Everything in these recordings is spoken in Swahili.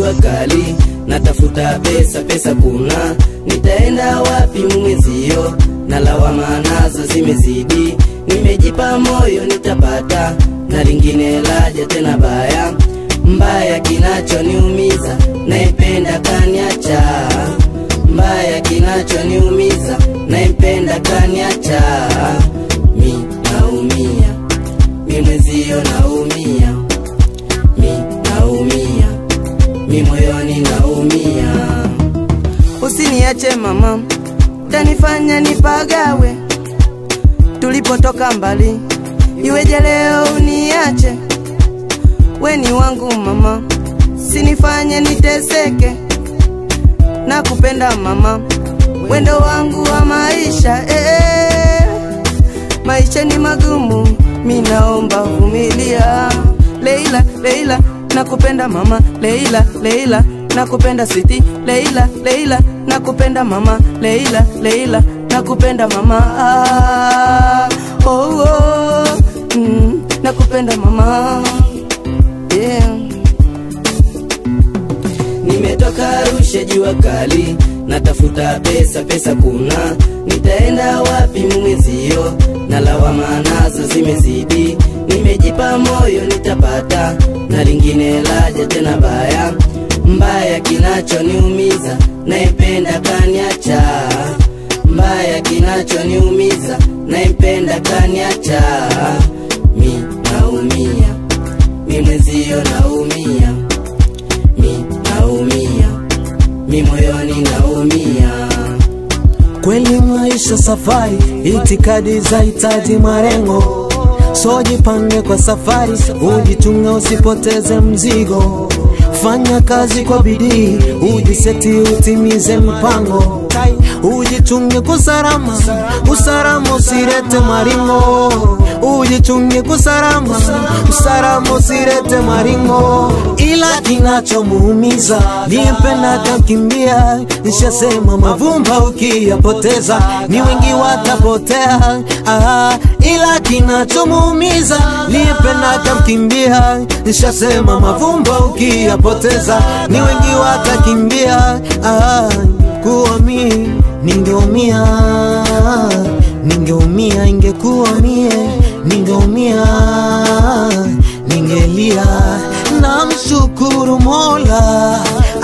jua kali, natafuta pesa kuna, nitaenda wapi mwezio, na lawama nazo zimezidi, nimejipa moyo nitapata, na lingine laja tena baya, mbaya kinachoniumiza, naipenda kaniacha, mbaya kinachoniumiza, naipenda kaniacha, mi naumia, mi mwezio naumia, mi naumia, mi moyoni naumia. Usiniache mama, utanifanya nipagawe, tulipotoka mbali, iweje leo uniache, weni wangu mama, sinifanye niteseke, nakupenda mama, wendo wangu wa maisha, maisha ni magumu, mi naomba vumilia. Leila, Leila, nakupenda mama, Leila, Leila, nakupenda sweetie, Leila, Leila, nakupenda mama, Leila, Leila, nakupenda mama, nakupenda mama, yeah. Nimetoka Arusha jua kali, natafuta pesa kuna, nitaenda wapi mwezio, na lawama nazo zimezidi, nimejipa moyo nitapata, na lingine laja tena baya, mbaya kinachoniumiza, naipenda kaniacha, mbaya kinachoniumiza, naipenda kaniacha, mi naumia, mi mwezio naumia, mi naumia, mi moyoni naumia. Kweli maisha safari, itikadi za hitaji marengo, so jipange kwa safari, ujitunga usipoteze mzigo, fanya kazi kwa bidii, ujiseti utimize mpango, ujichunge kusarama, usarama usirete maringo, ujichunge kusarama, usarama usirete maringo, ila kinachomuumiza nipenda kakimbia, nishasema mavumba ukiyapoteza ni wengi watapotea, ila kinachomuumiza nipenda kakimbia, nishasema mavumba ukiyapoteza ni wengi watakimbia, kuwa mimi ningeumia, ningeumia, ingekuwa mie ningeumia, ningelia. Namshukuru Mola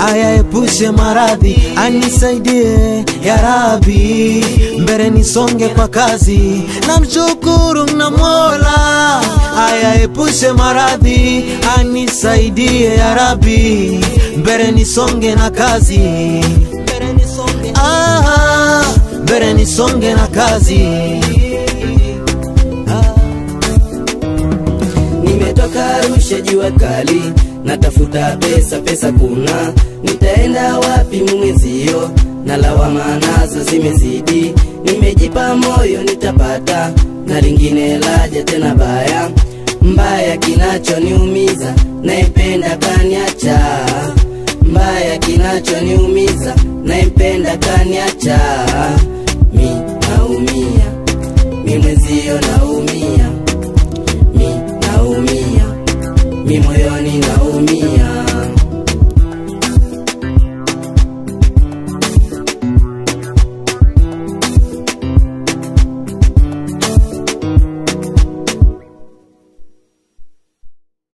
ayaepushe maradhi, anisaidie ya Rabbi, mbele nisonge kwa kazi. Namshukuru na Mola ayaepushe maradhi, anisaidie ya Rabbi, mbele nisonge na kazi, mbele nisonge na kazi. Nimetoka Arusha jua kali, natafuta pesa kuna, nitaenda wapi mwezio, na lawama nazo zimezidi, nimejipa moyo nitapata, na lingine laja tena baya, mbaya kinachoniumiza, naipenda kaniacha, mbaya kinachoniumiza, naipenda kaniacha, mi naumia, mi mwezio naumia, mi naumia, mi moyoni naumia.